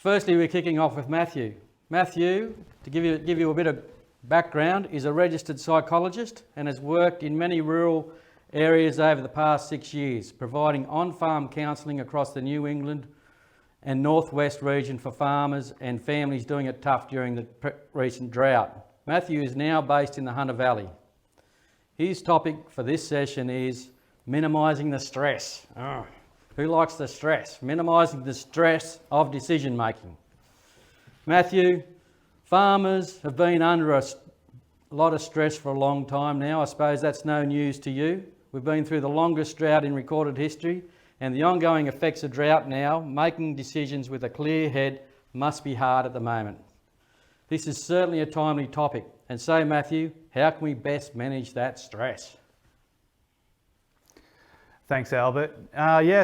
Firstly, we're kicking off with Matthew. Matthew, to give you a bit of background, is a registered psychologist and has worked in many rural areas over the past 6 years, providing on-farm counselling across the New England and Northwest region for farmers and families doing it tough during the recent drought. Matthew is now based in the Hunter Valley. His topic for this session is minimising the stress. Who likes the stress? Minimising the stress of decision making. Matthew, farmers have been under a lot of stress for a long time now. I suppose that's no news to you. We've been through the longest drought in recorded history, and the ongoing effects of drought now, making decisions with a clear head must be hard at the moment. This is certainly a timely topic. And so, Matthew, how can we best manage that stress? Thanks, Albert.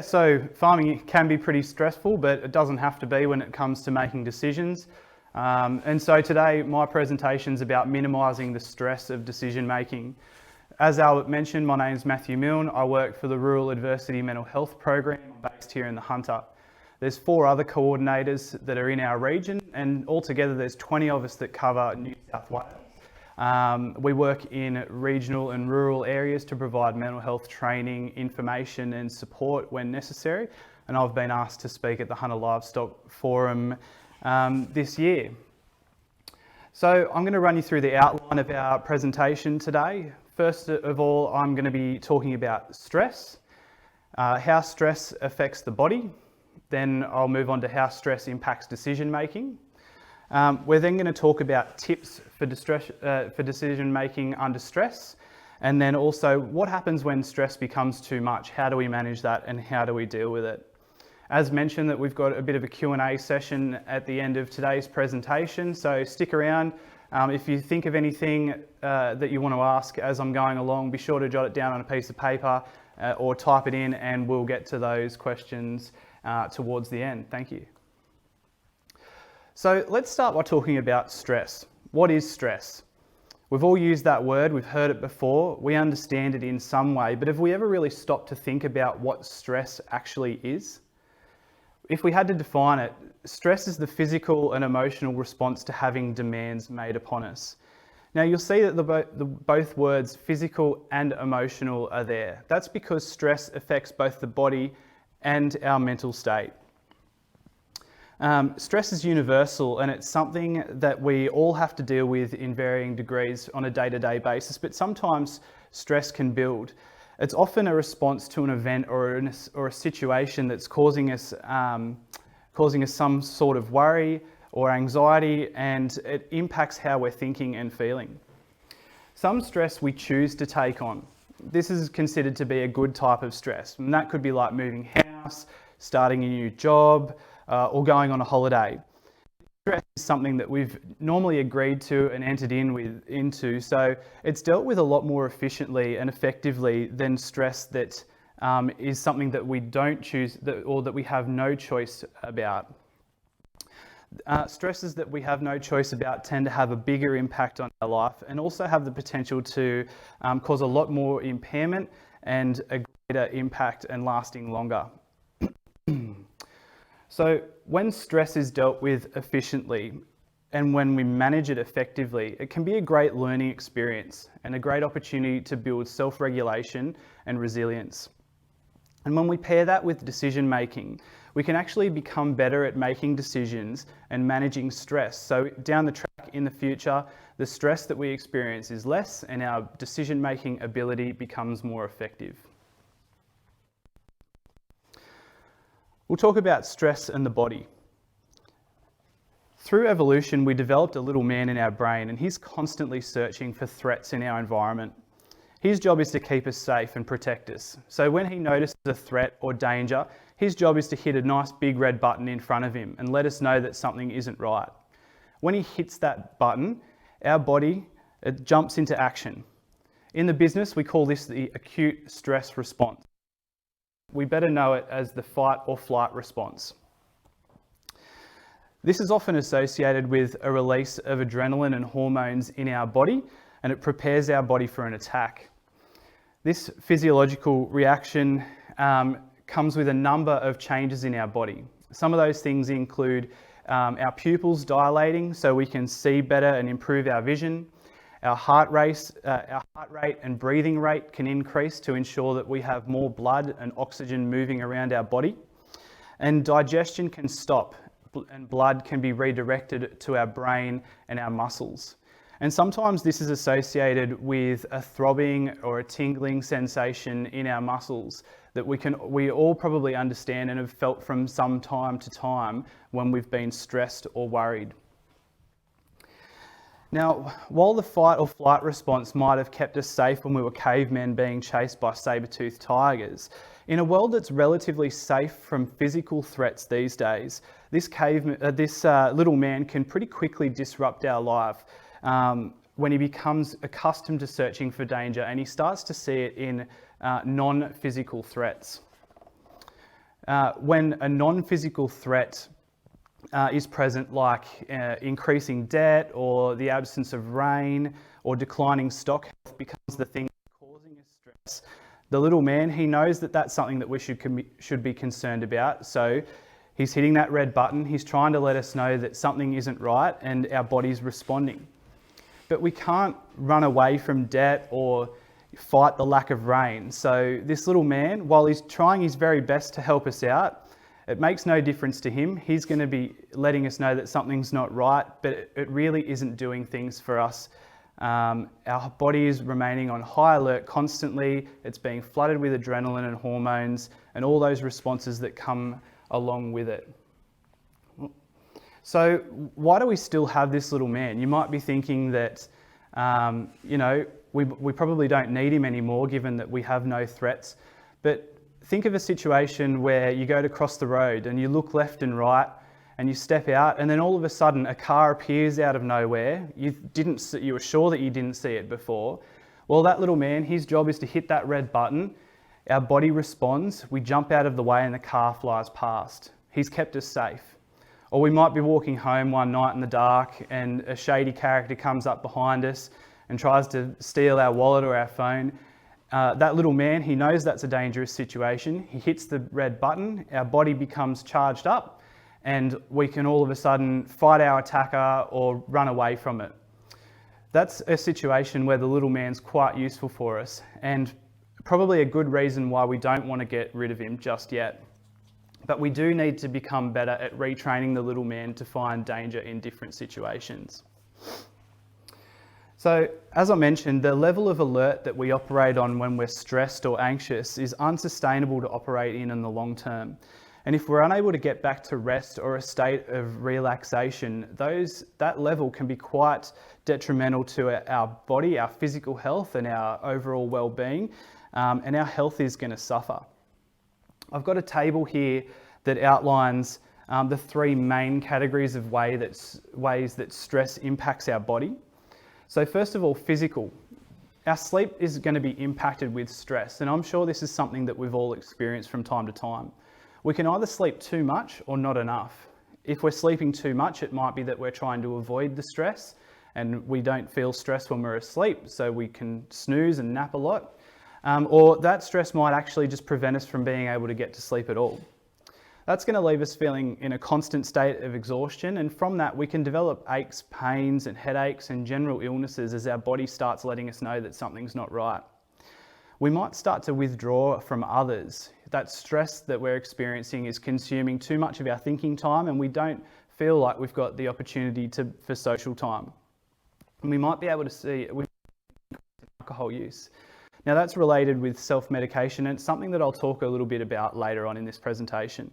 So farming can be pretty stressful, but it doesn't have to be when it comes to making decisions. And so today, my presentation is about minimising the stress of decision making. As Albert mentioned, my name is Matthew Milne. I work for the Rural Adversity Mental Health Program based here in the Hunter. There's 4 other coordinators that are in our region, and altogether there's 20 of us that cover New South Wales. We work in regional and rural areas to provide mental health training, information and support when necessary. And I've been asked to speak at the Hunter Livestock Forum this year. So I'm going to run you through the outline of our presentation today. First of all, I'm going to be talking about stress, how stress affects the body. Then I'll move on to how stress impacts decision making. We're then going to talk about tips for decision making under stress, and then also what happens when stress becomes too much. How do we manage that and how do we deal with it? As mentioned, that we've got a bit of a Q&A session at the end of today's presentation, so stick around. If you think of anything that you want to ask as I'm going along, be sure to jot it down on a piece of paper or type it in, and we'll get to those questions towards the end. Thank you. So let's start by talking about stress. What is stress? We've all used that word, we've heard it before, we understand it in some way, but have we ever really stopped to think about what stress actually is? If we had to define it, stress is the physical and emotional response to having demands made upon us. Now you'll see that both words, physical and emotional, are there. That's because stress affects both the body and our mental state. Stress is universal, and it's something that we all have to deal with in varying degrees on a day-to-day basis, but sometimes stress can build. It's often a response to an event or a situation that's causing us some sort of worry or anxiety, and it impacts how we're thinking and feeling. Some stress we choose to take on. This is considered to be a good type of stress, and that could be like moving house, starting a new job, or going on a holiday. Stress is something that we've normally agreed to and entered into, so it's dealt with a lot more efficiently and effectively than stress that is something that we don't choose or that we have no choice about. Stresses that we have no choice about tend to have a bigger impact on our life and also have the potential to cause a lot more impairment and a greater impact and lasting longer. So when stress is dealt with efficiently and when we manage it effectively, it can be a great learning experience and a great opportunity to build self-regulation and resilience. And when we pair that with decision making, we can actually become better at making decisions and managing stress. So down the track in the future, the stress that we experience is less and our decision making ability becomes more effective. We'll talk about stress and the body. Through evolution, we developed a little man in our brain, and he's constantly searching for threats in our environment. His job is to keep us safe and protect us. So when he notices a threat or danger, his job is to hit a nice big red button in front of him and let us know that something isn't right. When he hits that button, our body, it jumps into action. In the business, we call this the acute stress response. We better know it as the fight or flight response. This is often associated with a release of adrenaline and hormones in our body, and it prepares our body for an attack. This physiological reaction comes with a number of changes in our body. Some of those things include our pupils dilating so we can see better and improve our vision. Our heart rate and breathing rate can increase to ensure that we have more blood and oxygen moving around our body. And digestion can stop and blood can be redirected to our brain and our muscles. And sometimes this is associated with a throbbing or a tingling sensation in our muscles that we all probably understand and have felt from some time to time when we've been stressed or worried. Now, while the fight or flight response might have kept us safe when we were cavemen being chased by saber-toothed tigers, in a world that's relatively safe from physical threats these days, this little man can pretty quickly disrupt our life when he becomes accustomed to searching for danger and he starts to see it in non-physical threats. When a non-physical threat is present, like increasing debt or the absence of rain or declining stock health becomes the thing causing us stress, the little man, he knows that that's something that we should be concerned about. So he's hitting that red button. He's trying to let us know that something isn't right and our body's responding. But we can't run away from debt or fight the lack of rain. So this little man, while he's trying his very best to help us out, it makes no difference to him. He's going to be letting us know that something's not right, but it really isn't doing things for us. Our body is remaining on high alert constantly. It's being flooded with adrenaline and hormones and all those responses that come along with it. So why do we still have this little man? You might be thinking that, we probably don't need him anymore given that we have no threats. But think of a situation where you go to cross the road and you look left and right and you step out and then all of a sudden a car appears out of nowhere. You were sure that you didn't see it before. Well, that little man, his job is to hit that red button. Our body responds, we jump out of the way and the car flies past. He's kept us safe. Or we might be walking home one night in the dark and a shady character comes up behind us and tries to steal our wallet or our phone. That little man, he knows that's a dangerous situation. He hits the red button, our body becomes charged up and we can all of a sudden fight our attacker or run away from it. That's a situation where the little man's quite useful for us and probably a good reason why we don't want to get rid of him just yet. But we do need to become better at retraining the little man to find danger in different situations. So, as I mentioned, the level of alert that we operate on when we're stressed or anxious is unsustainable to operate in the long term. And if we're unable to get back to rest or a state of relaxation, that level can be quite detrimental to our body, our physical health and our overall well-being, and our health is going to suffer. I've got a table here that outlines the three main categories of ways that stress impacts our body. So first of all, physical. Our sleep is going to be impacted with stress, and I'm sure this is something that we've all experienced from time to time. We can either sleep too much or not enough. If we're sleeping too much, it might be that we're trying to avoid the stress and we don't feel stressed when we're asleep, so we can snooze and nap a lot. Or that stress might actually just prevent us from being able to get to sleep at all. That's going to leave us feeling in a constant state of exhaustion, and from that we can develop aches, pains and headaches and general illnesses as our body starts letting us know that something's not right. We might start to withdraw from others. That stress that we're experiencing is consuming too much of our thinking time and we don't feel like we've got the opportunity for social time. And we might be able to see with alcohol use. Now that's related with self-medication and it's something that I'll talk a little bit about later on in this presentation.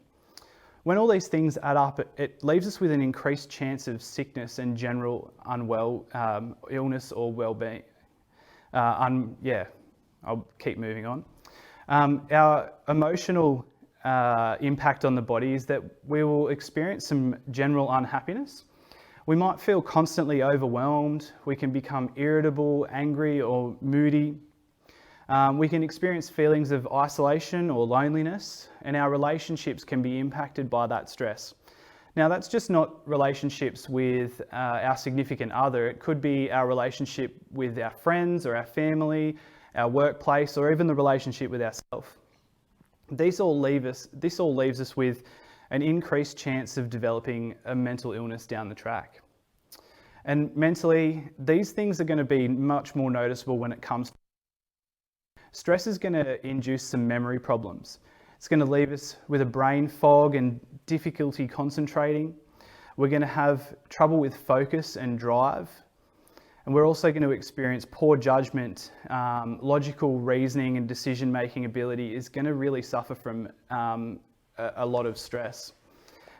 When all these things add up, it leaves us with an increased chance of sickness and general illness or well-being. I'll keep moving on. Our emotional impact on the body is that we will experience some general unhappiness. We might feel constantly overwhelmed. We can become irritable, angry or moody. We can experience feelings of isolation or loneliness, and our relationships can be impacted by that stress. Now that's just not relationships with our significant other. It could be our relationship with our friends or our family, our workplace, or even the relationship with ourselves. This all leaves us with an increased chance of developing a mental illness down the track. And mentally, these things are going to be much more noticeable when it comes to stress. Is going to induce some memory problems. It's going to leave us with a brain fog and difficulty concentrating. We're going to have trouble with focus and drive. And we're also going to experience poor judgment, logical reasoning and decision-making ability is going to really suffer from a lot of stress.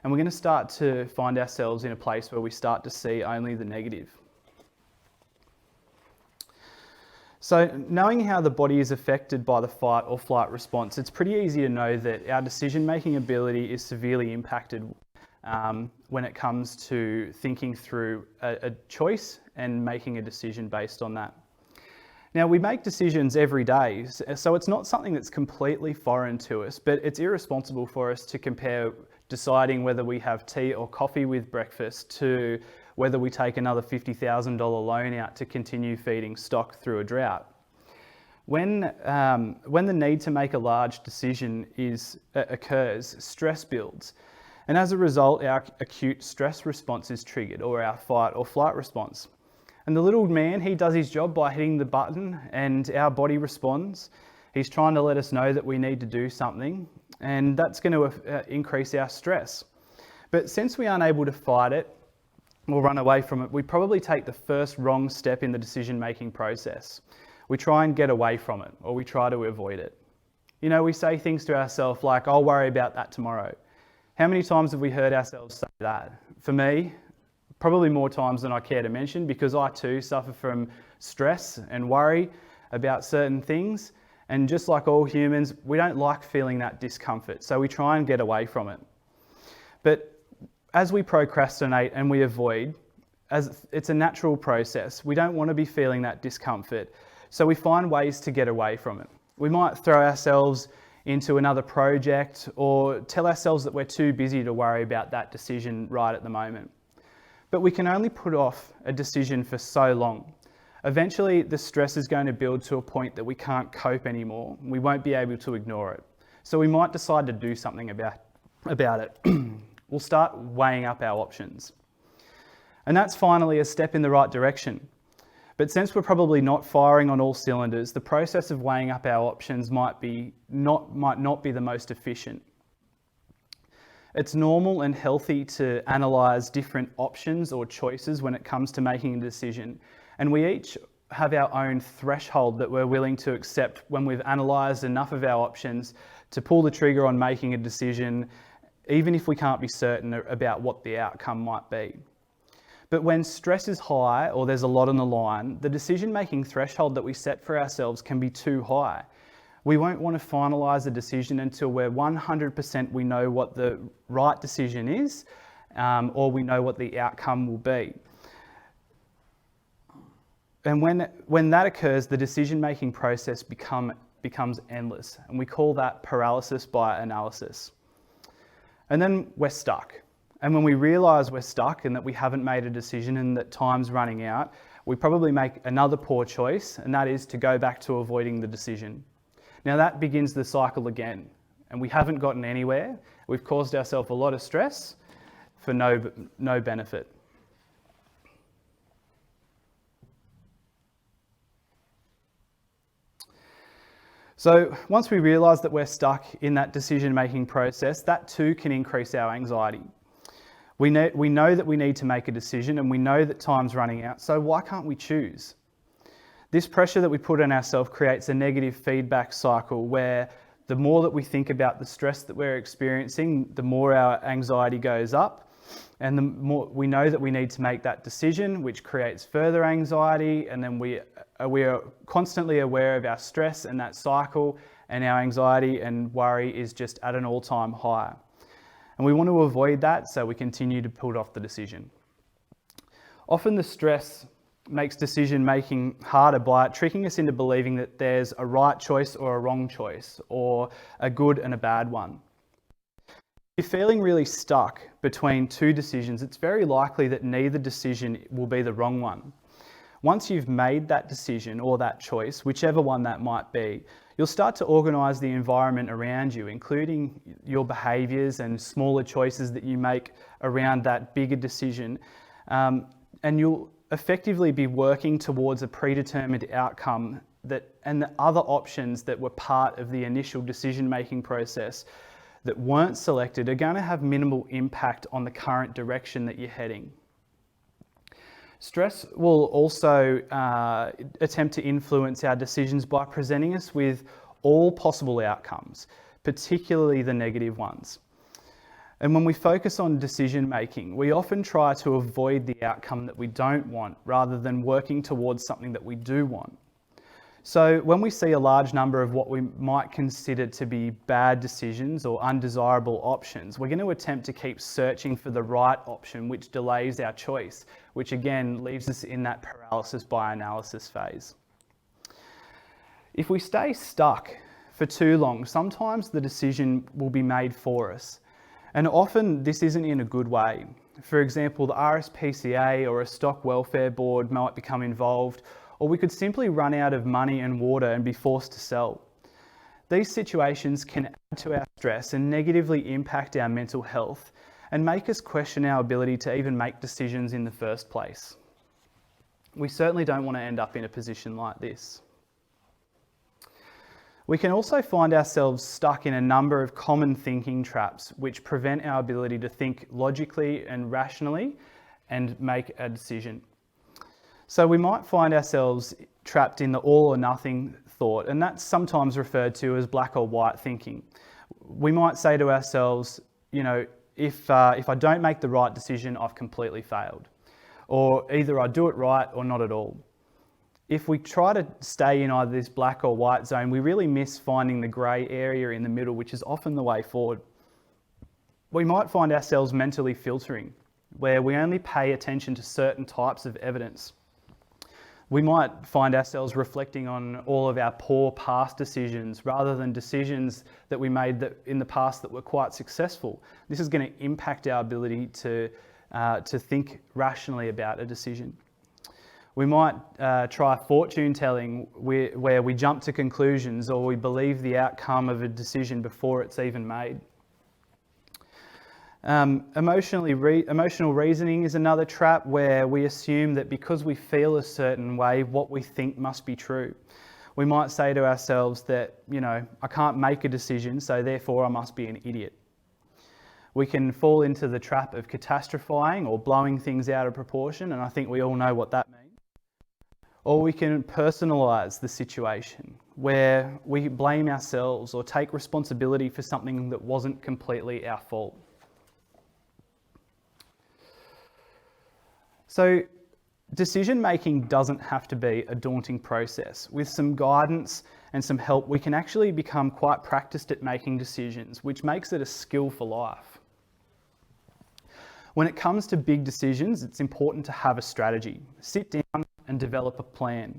And we're going to start to find ourselves in a place where we start to see only the negative. So knowing how the body is affected by the fight or flight response, it's pretty easy to know that our decision-making ability is severely impacted when it comes to thinking through a choice and making a decision based on that. Now, we make decisions every day, so it's not something that's completely foreign to us, but it's irresponsible for us to compare deciding whether we have tea or coffee with breakfast to whether we take another $50,000 loan out to continue feeding stock through a drought. When the need to make a large decision occurs, stress builds. And as a result, our acute stress response is triggered, or our fight or flight response. And the little man, he does his job by hitting the button and our body responds. He's trying to let us know that we need to do something, and that's going to increase our stress. But since we aren't able to fight it or run away from it, we probably take the first wrong step in the decision-making process. We try and get away from it, or we try to avoid it. You know, we say things to ourselves like, I'll worry about that tomorrow. How many times have we heard ourselves say that? For me, probably more times than I care to mention, because I too suffer from stress and worry about certain things. And just like all humans, we don't like feeling that discomfort, so we try and get away from it. But as we procrastinate and we avoid, as it's a natural process, we don't want to be feeling that discomfort, so we find ways to get away from it. We might throw ourselves into another project or tell ourselves that we're too busy to worry about that decision right at the moment. But we can only put off a decision for so long. Eventually, the stress is going to build to a point that we can't cope anymore. We won't be able to ignore it. So we might decide to do something about it. We'll start weighing up our options. And that's finally a step in the right direction. But since we're probably not firing on all cylinders, the process of weighing up our options might not be the most efficient. It's normal and healthy to analyse different options or choices when it comes to making a decision. And we each have our own threshold that we're willing to accept when we've analysed enough of our options to pull the trigger on making a decision, even if we can't be certain about what the outcome might be. But when stress is high or there's a lot on the line, the decision-making threshold that we set for ourselves can be too high. We won't want to finalise a decision until we're 100% we know what the right decision is, or we know what the outcome will be. And when that occurs, the decision-making process becomes endless, and we call that paralysis by analysis. And then we're stuck. And when we realise we're stuck and that we haven't made a decision and that time's running out, we probably make another poor choice, and that is to go back to avoiding the decision. Now that begins the cycle again, and we haven't gotten anywhere. We've caused ourselves a lot of stress for no benefit. So once we realise that we're stuck in that decision-making process, that too can increase our anxiety. We know that we need to make a decision, and we know that time's running out, so why can't we choose? This pressure that we put on ourselves creates a negative feedback cycle where the more that we think about the stress that we're experiencing, the more our anxiety goes up, and the more we know that we need to make that decision, which creates further anxiety, and then we are constantly aware of our stress and that cycle, and our anxiety and worry is just at an all-time high. And we want to avoid that, so we continue to put off the decision. Often the stress makes decision making harder by tricking us into believing that there's a right choice or a wrong choice, or a good and a bad one. If you're feeling really stuck between two decisions, it's very likely that neither decision will be the wrong one. Once you've made that decision or that choice, whichever one that might be, you'll start to organise the environment around you, including your behaviours and smaller choices that you make around that bigger decision. And you'll effectively be working towards a predetermined outcome and the other options that were part of the initial decision-making process that weren't selected are going to have minimal impact on the current direction that you're heading. Stress will also attempt to influence our decisions by presenting us with all possible outcomes, particularly the negative ones. And when we focus on decision making, we often try to avoid the outcome that we don't want rather than working towards something that we do want. So when we see a large number of what we might consider to be bad decisions or undesirable options, we're going to attempt to keep searching for the right option, which delays our choice, which again leaves us in that paralysis by analysis phase. If we stay stuck for too long, sometimes the decision will be made for us. And often this isn't in a good way. For example, the RSPCA or a stock welfare board might become involved, or we could simply run out of money and water and be forced to sell. These situations can add to our stress and negatively impact our mental health and make us question our ability to even make decisions in the first place. We certainly don't want to end up in a position like this. We can also find ourselves stuck in a number of common thinking traps which prevent our ability to think logically and rationally and make a decision. So we might find ourselves trapped in the all or nothing thought, and that's sometimes referred to as black or white thinking. We might say to ourselves, if I don't make the right decision, I've completely failed. Or either I do it right or not at all. If we try to stay in either this black or white zone, we really miss finding the grey area in the middle, which is often the way forward. We might find ourselves mentally filtering, where we only pay attention to certain types of evidence. We might find ourselves reflecting on all of our poor past decisions rather than decisions that we made in the past that were quite successful. This is going to impact our ability to think rationally about a decision. We might try fortune telling where we jump to conclusions or we believe the outcome of a decision before it's even made. Emotional reasoning is another trap where we assume that because we feel a certain way, what we think must be true. We might say to ourselves that, I can't make a decision, so therefore I must be an idiot. We can fall into the trap of catastrophizing or blowing things out of proportion, and I think we all know what that means. Or we can personalise the situation, where we blame ourselves or take responsibility for something that wasn't completely our fault. So decision making doesn't have to be a daunting process. With some guidance and some help, we can actually become quite practiced at making decisions, which makes it a skill for life. When it comes to big decisions, it's important to have a strategy. Sit down and develop a plan.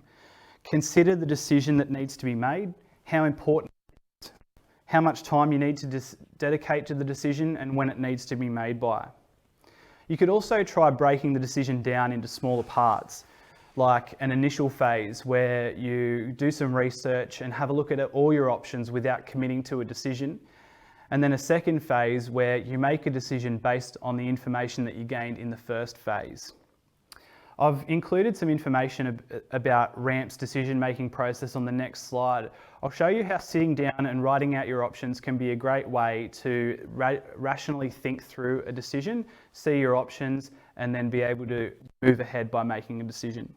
Consider the decision that needs to be made, how important it is, how much time you need to dedicate to the decision, and when it needs to be made by. You could also try breaking the decision down into smaller parts, like an initial phase where you do some research and have a look at all your options without committing to a decision. And then a second phase where you make a decision based on the information that you gained in the first phase. I've included some information about RAMHP's decision-making process on the next slide. I'll show you how sitting down and writing out your options can be a great way to rationally think through a decision, see your options, and then be able to move ahead by making a decision.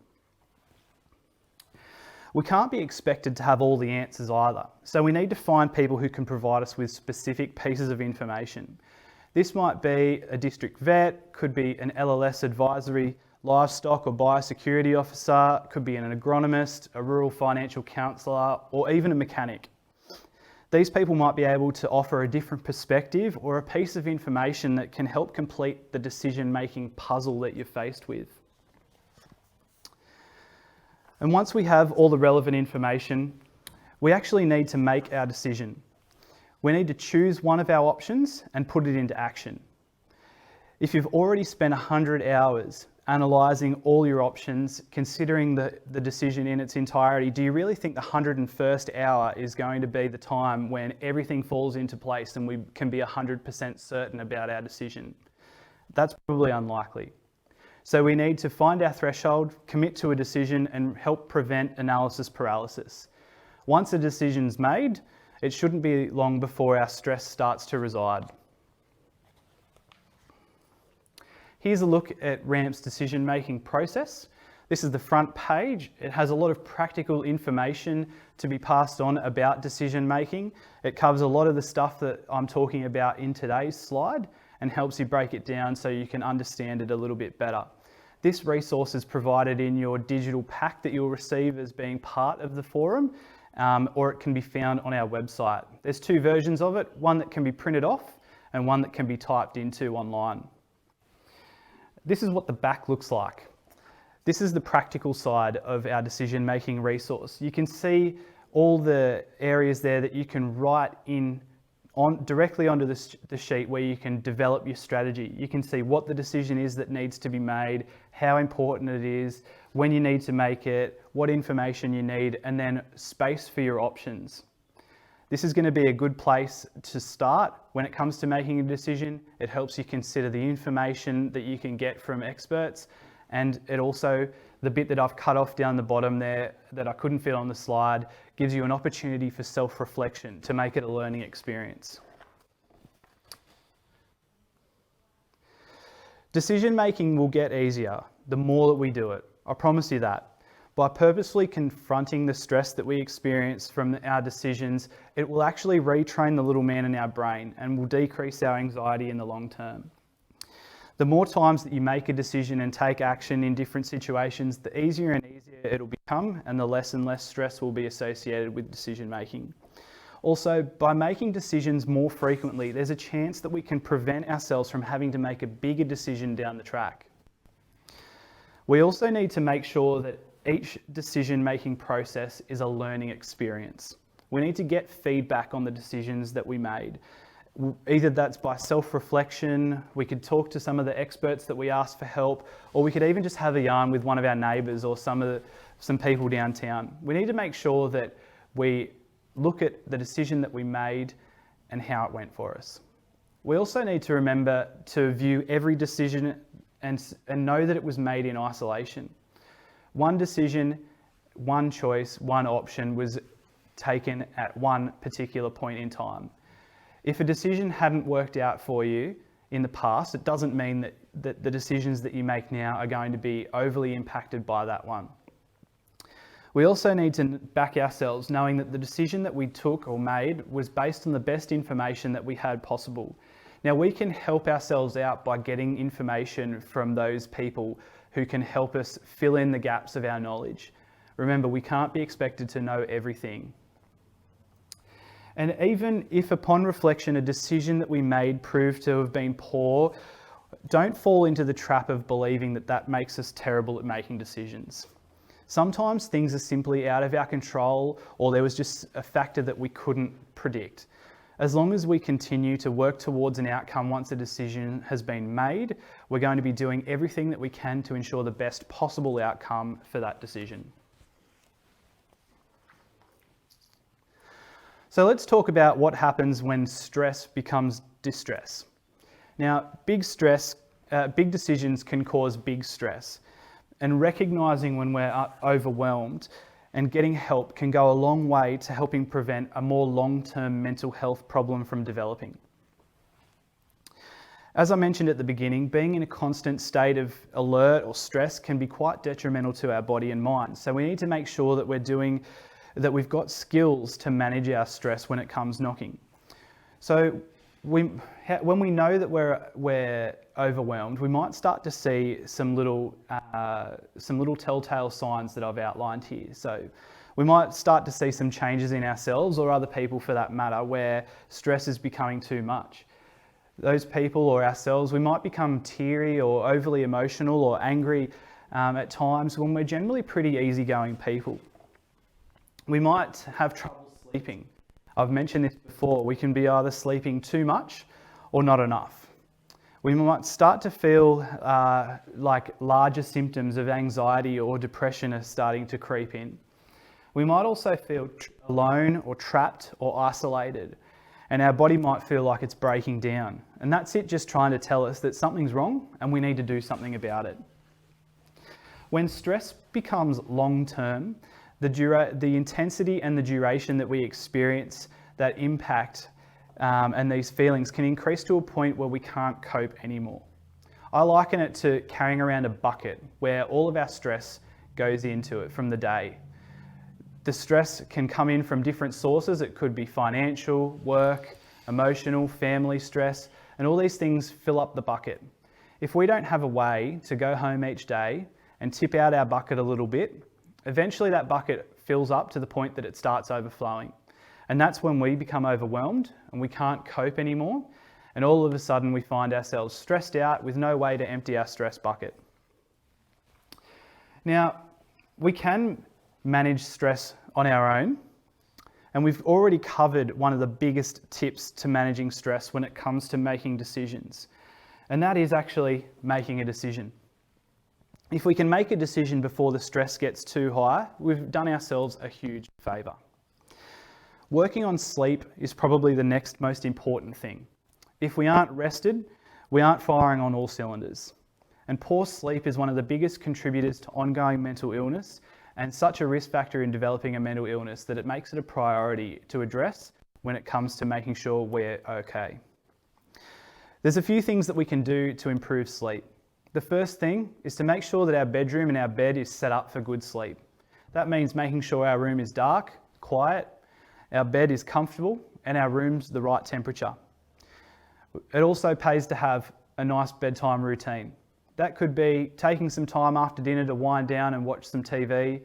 We can't be expected to have all the answers either, so we need to find people who can provide us with specific pieces of information. This might be a district vet, could be an LLS advisory, livestock or biosecurity officer, could be an agronomist, a rural financial counsellor, or even a mechanic. These people might be able to offer a different perspective or a piece of information that can help complete the decision-making puzzle that you're faced with. And once we have all the relevant information, we actually need to make our decision. We need to choose one of our options and put it into action. If you've already spent 100 hours analysing all your options, considering the decision in its entirety, do you really think the 101st hour is going to be the time when everything falls into place and we can be 100% certain about our decision? That's probably unlikely. So we need to find our threshold, commit to a decision, and help prevent analysis paralysis. Once a decision's made, it shouldn't be long before our stress starts to reside. Here's a look at RAMHP's decision-making process. This is the front page. It has a lot of practical information to be passed on about decision-making. It covers a lot of the stuff that I'm talking about in today's slide and helps you break it down so you can understand it a little bit better. This resource is provided in your digital pack that you'll receive as being part of the forum, or it can be found on our website. There's two versions of it, one that can be printed off and one that can be typed into online. This is what the back looks like. This is the practical side of our decision-making resource. You can see all the areas there that you can write in directly onto the sheet where you can develop your strategy. You can see what the decision is that needs to be made, how important it is, when you need to make it, what information you need, and then space for your options. This is going to be a good place to start when it comes to making a decision. It helps you consider the information that you can get from experts, and it also, the bit that I've cut off down the bottom there that I couldn't fit on the slide, gives you an opportunity for self-reflection to make it a learning experience. Decision making will get easier the more that we do it. I promise you that. By purposefully confronting the stress that we experience from our decisions, it will actually retrain the little man in our brain and will decrease our anxiety in the long term. The more times that you make a decision and take action in different situations, the easier and easier it'll become, and the less and less stress will be associated with decision making. Also, by making decisions more frequently, there's a chance that we can prevent ourselves from having to make a bigger decision down the track. We also need to make sure that each decision-making process is a learning experience. We need to get feedback on the decisions that we made. Either that's by self-reflection, we could talk to some of the experts that we asked for help, or we could even just have a yarn with one of our neighbours or some people downtown. We need to make sure that we look at the decision that we made and how it went for us. We also need to remember to view every decision and know that it was made in isolation. One decision, one choice, one option was taken at one particular point in time. If a decision hadn't worked out for you in the past, it doesn't mean that the decisions that you make now are going to be overly impacted by that one. We also need to back ourselves knowing that the decision that we took or made was based on the best information that we had possible. Now, we can help ourselves out by getting information from those people who can help us fill in the gaps of our knowledge. Remember, we can't be expected to know everything. And even if upon reflection a decision that we made proved to have been poor, don't fall into the trap of believing that that makes us terrible at making decisions. Sometimes things are simply out of our control, or there was just a factor that we couldn't predict. As long as we continue to work towards an outcome once a decision has been made, we're going to be doing everything that we can to ensure the best possible outcome for that decision. So let's talk about what happens when stress becomes distress. Now, big decisions can cause big stress, and recognising when we're overwhelmed and getting help can go a long way to helping prevent a more long-term mental health problem from developing. As I mentioned at the beginning, being in a constant state of alert or stress can be quite detrimental to our body and mind. So we need to make sure that we've got skills to manage our stress when it comes knocking. So when we know that we're overwhelmed, we might start to see some little telltale signs that I've outlined here. So we might start to see some changes in ourselves or other people for that matter where stress is becoming too much. Those people or ourselves, we might become teary or overly emotional or angry at times when we're generally pretty easygoing people. We might have trouble sleeping. I've mentioned this before, we can be either sleeping too much or not enough. We might start to feel like larger symptoms of anxiety or depression are starting to creep in. We might also feel alone or trapped or isolated, and our body might feel like it's breaking down. And that's it just trying to tell us that something's wrong and we need to do something about it. When stress becomes long-term, the intensity and the duration that we experience, that impact and these feelings can increase to a point where we can't cope anymore. I liken it to carrying around a bucket where all of our stress goes into it from the day. The stress can come in from different sources. It could be financial, work, emotional, family stress, and all these things fill up the bucket. If we don't have a way to go home each day and tip out our bucket a little bit, eventually that bucket fills up to the point that it starts overflowing. And that's when we become overwhelmed and we can't cope anymore. And all of a sudden we find ourselves stressed out with no way to empty our stress bucket. Now, we can manage stress on our own. And we've already covered one of the biggest tips to managing stress when it comes to making decisions. And that is actually making a decision. If we can make a decision before the stress gets too high, we've done ourselves a huge favour. Working on sleep is probably the next most important thing. If we aren't rested, we aren't firing on all cylinders. And poor sleep is one of the biggest contributors to ongoing mental illness and such a risk factor in developing a mental illness that it makes it a priority to address when it comes to making sure we're okay. There's a few things that we can do to improve sleep. The first thing is to make sure that our bedroom and our bed is set up for good sleep. That means making sure our room is dark, quiet, our bed is comfortable, and our room's the right temperature. It also pays to have a nice bedtime routine. That could be taking some time after dinner to wind down and watch some TV,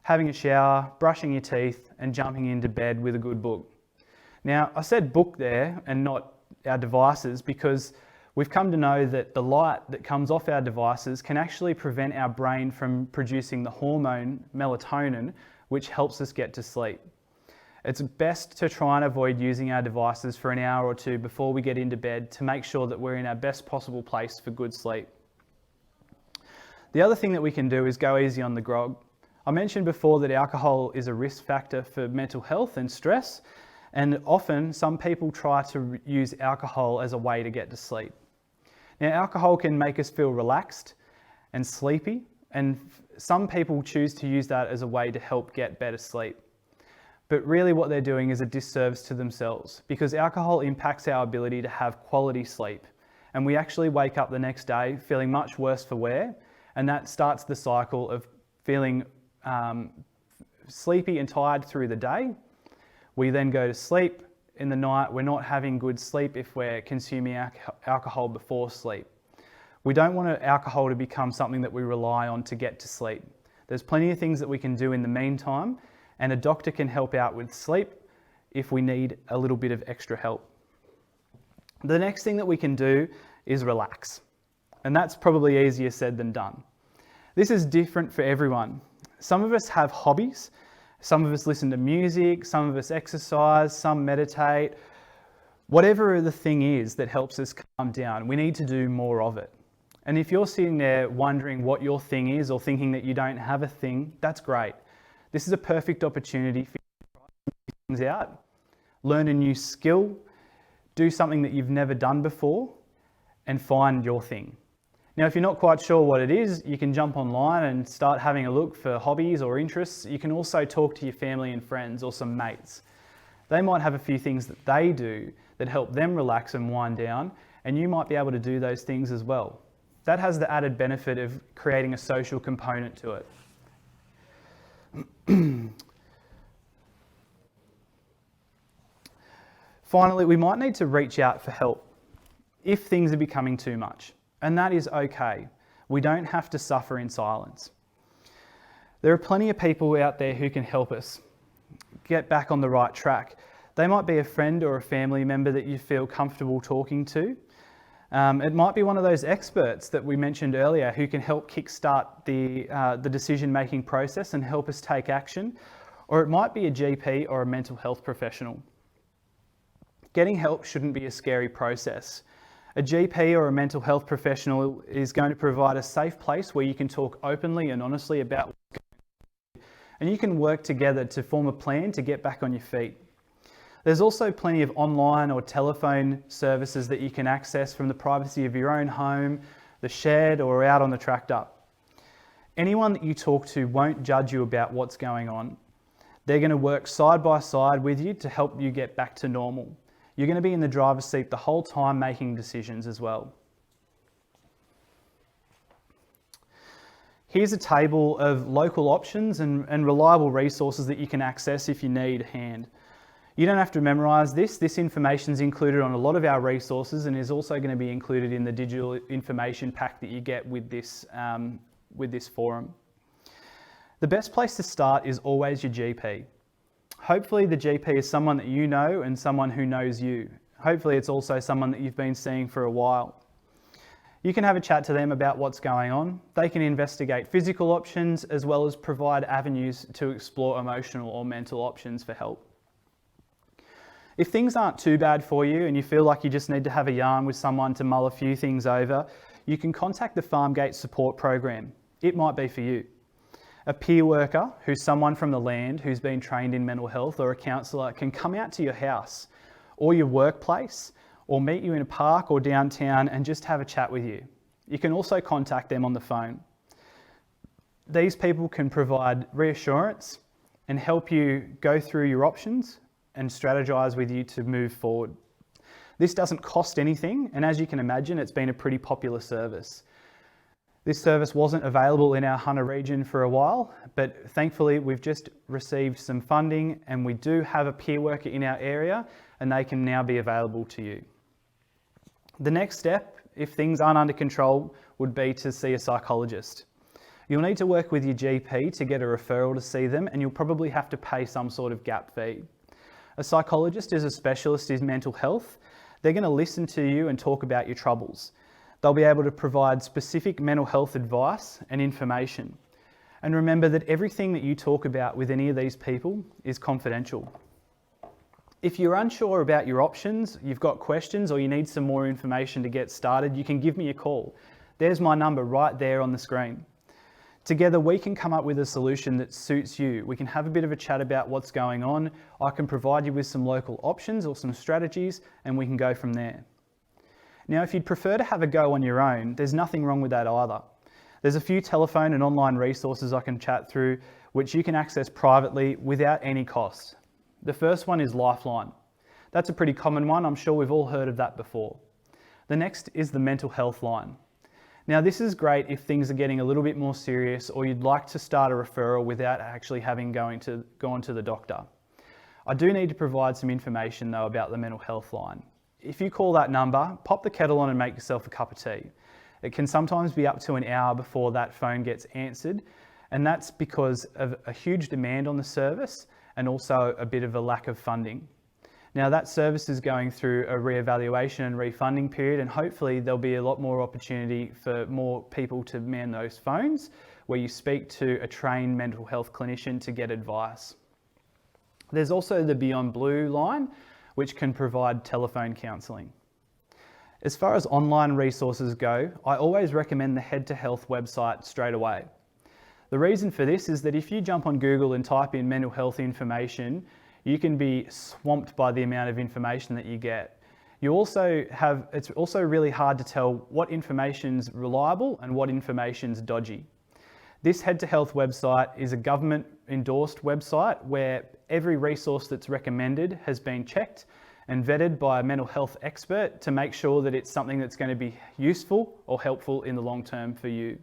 having a shower, brushing your teeth, and jumping into bed with a good book. Now, I said book there and not our devices because we've come to know that the light that comes off our devices can actually prevent our brain from producing the hormone melatonin, which helps us get to sleep. It's best to try and avoid using our devices for an hour or two before we get into bed to make sure that we're in our best possible place for good sleep. The other thing that we can do is go easy on the grog. I mentioned before that alcohol is a risk factor for mental health and stress, and often some people try to use alcohol as a way to get to sleep. Now, alcohol can make us feel relaxed and sleepy, and some people choose to use that as a way to help get better sleep. But really what they're doing is a disservice to themselves because alcohol impacts our ability to have quality sleep. And we actually wake up the next day feeling much worse for wear, and that starts the cycle of feeling sleepy and tired through the day. We then go to sleep. In the night, we're not having good sleep if we're consuming alcohol before sleep. We don't want alcohol to become something that we rely on to get to sleep. There's plenty of things that we can do in the meantime, and a doctor can help out with sleep if we need a little bit of extra help. The next thing that we can do is relax, and that's probably easier said than done. This is different for everyone. Some of us have hobbies. Some of us listen to music, some of us exercise, some meditate. Whatever the thing is that helps us calm down, we need to do more of it. And if you're sitting there wondering what your thing is or thinking that you don't have a thing, that's great. This is a perfect opportunity for you to try things out, learn a new skill, do something that you've never done before, and find your thing. Now, if you're not quite sure what it is, you can jump online and start having a look for hobbies or interests. You can also talk to your family and friends or some mates. They might have a few things that they do that help them relax and wind down, and you might be able to do those things as well. That has the added benefit of creating a social component to it. Finally, we might need to reach out for help if things are becoming too much. And that is okay. We don't have to suffer in silence. There are plenty of people out there who can help us get back on the right track. They might be a friend or a family member that you feel comfortable talking to. It might be one of those experts that we mentioned earlier who can help kickstart the decision-making process and help us take action. Or it might be a GP or a mental health professional. Getting help shouldn't be a scary process. A GP or a mental health professional is going to provide a safe place where you can talk openly and honestly about what's going on, and you can work together to form a plan to get back on your feet. There's also plenty of online or telephone services that you can access from the privacy of your own home, the shed, or out on the tractor. Anyone that you talk to won't judge you about what's going on. They're going to work side by side with you to help you get back to normal. You're going to be in the driver's seat the whole time making decisions as well. Here's a table of local options and reliable resources that you can access if you need a hand. You don't have to memorise this. This information is included on a lot of our resources and is also going to be included in the digital information pack that you get with this forum. The best place to start is always your GP. Hopefully the GP is someone that you know and someone who knows you. Hopefully it's also someone that you've been seeing for a while. You can have a chat to them about what's going on. They can investigate physical options as well as provide avenues to explore emotional or mental options for help. If things aren't too bad for you and you feel like you just need to have a yarn with someone to mull a few things over, you can contact the Farmgate Support Program. It might be for you. A peer worker, who's someone from the land who's been trained in mental health, or a counsellor, can come out to your house or your workplace or meet you in a park or downtown and just have a chat with you. You can also contact them on the phone. These people can provide reassurance and help you go through your options and strategise with you to move forward. This doesn't cost anything, and as you can imagine, it's been a pretty popular service. This service wasn't available in our Hunter region for a while, but thankfully we've just received some funding and we do have a peer worker in our area and they can now be available to you. The next step, if things aren't under control, would be to see a psychologist. You'll need to work with your GP to get a referral to see them, and you'll probably have to pay some sort of gap fee. A psychologist is a specialist in mental health. They're going to listen to you and talk about your troubles. They'll be able to provide specific mental health advice and information. And remember that everything that you talk about with any of these people is confidential. If you're unsure about your options, you've got questions, or you need some more information to get started, you can give me a call. There's my number right there on the screen. Together we can come up with a solution that suits you. We can have a bit of a chat about what's going on. I can provide you with some local options or some strategies, and we can go from there. Now, if you'd prefer to have a go on your own, there's nothing wrong with that either. There's a few telephone and online resources I can chat through, which you can access privately without any cost. The first one is Lifeline. That's a pretty common one. I'm sure we've all heard of that before. The next is the Mental Health Line. Now, this is great if things are getting a little bit more serious or you'd like to start a referral without actually having gone to the doctor. I do need to provide some information though about the Mental Health Line. If you call that number, pop the kettle on and make yourself a cup of tea. It can sometimes be up to an hour before that phone gets answered, and that's because of a huge demand on the service and also a bit of a lack of funding. Now, that service is going through a re-evaluation and refunding period, and hopefully there'll be a lot more opportunity for more people to man those phones where you speak to a trained mental health clinician to get advice. There's also the Beyond Blue line, which can provide telephone counselling. As far as online resources go, I always recommend the Head to Health website straight away. The reason for this is that if you jump on Google and type in mental health information, you can be swamped by the amount of information that you get. It's also really hard to tell what information's reliable and what information's dodgy. This Head to Health website is a government endorsed website where every resource that's recommended has been checked and vetted by a mental health expert to make sure that it's something that's going to be useful or helpful in the long term for you.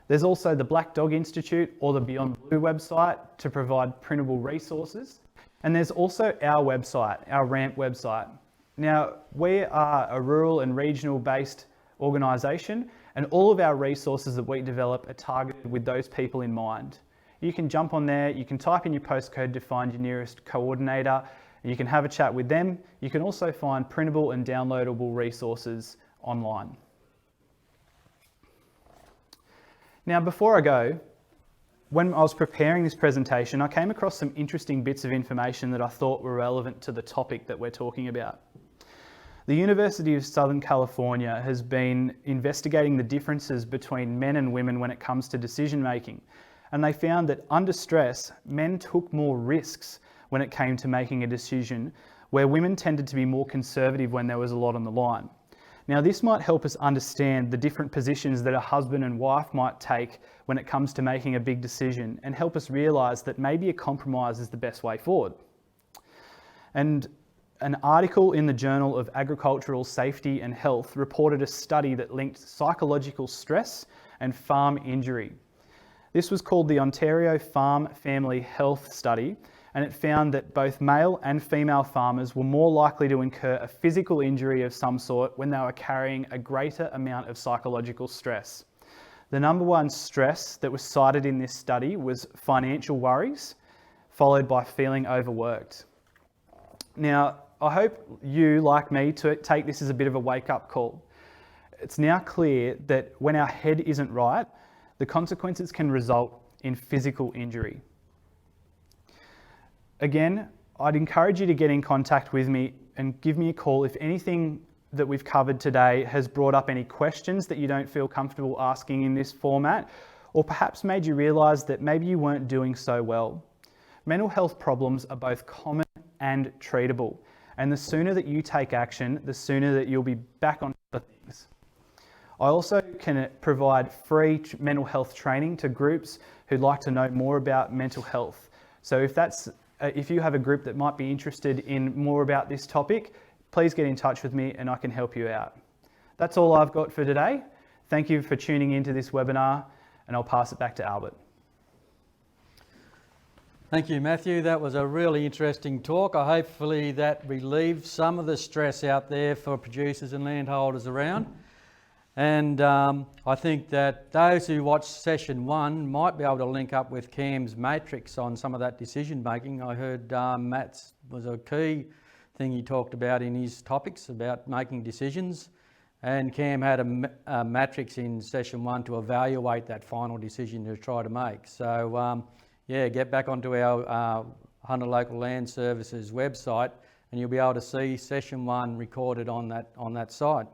There's also the Black Dog Institute or the Beyond Blue website to provide printable resources. And there's also our website, our RAMHP website. Now, we are a rural and regional based organisation, and all of our resources that we develop are targeted with those people in mind. You can jump on there, you can type in your postcode to find your nearest coordinator, and you can have a chat with them. You can also find printable and downloadable resources online. Now, before I go, when I was preparing this presentation, I came across some interesting bits of information that I thought were relevant to the topic that we're talking about. The University of Southern California has been investigating the differences between men and women when it comes to decision making. And they found that under stress, men took more risks when it came to making a decision, where women tended to be more conservative when there was a lot on the line. Now, this might help us understand the different positions that a husband and wife might take when it comes to making a big decision, and help us realise that maybe a compromise is the best way forward. And an article in the Journal of Agricultural Safety and Health reported a study that linked psychological stress and farm injury. This was called the Ontario Farm Family Health Study, and it found that both male and female farmers were more likely to incur a physical injury of some sort when they were carrying a greater amount of psychological stress. The number one stress that was cited in this study was financial worries, followed by feeling overworked. Now, I hope you, like me, to take this as a bit of a wake-up call. It's now clear that when our head isn't right, the consequences can result in physical injury. Again, I'd encourage you to get in contact with me and give me a call if anything that we've covered today has brought up any questions that you don't feel comfortable asking in this format, or perhaps made you realise that maybe you weren't doing so well. Mental health problems are both common and treatable, and the sooner that you take action, the sooner that you'll be back on top of things. I also can provide free mental health training to groups who'd like to know more about mental health. So if you have a group that might be interested in more about this topic, please get in touch with me and I can help you out. That's all I've got for today. Thank you for tuning into this webinar, and I'll pass it back to Albert. Thank you, Matthew. That was a really interesting talk. Hopefully that relieved some of the stress out there for producers and landholders around. And I think that those who watched session 1 might be able to link up with Cam's matrix on some of that decision making. I heard Matt's was a key thing he talked about in his topics about making decisions. And Cam had a matrix in session 1 to evaluate that final decision to try to make. So yeah, get back onto our Hunter Local Land Services website and you'll be able to see session 1 recorded on that site.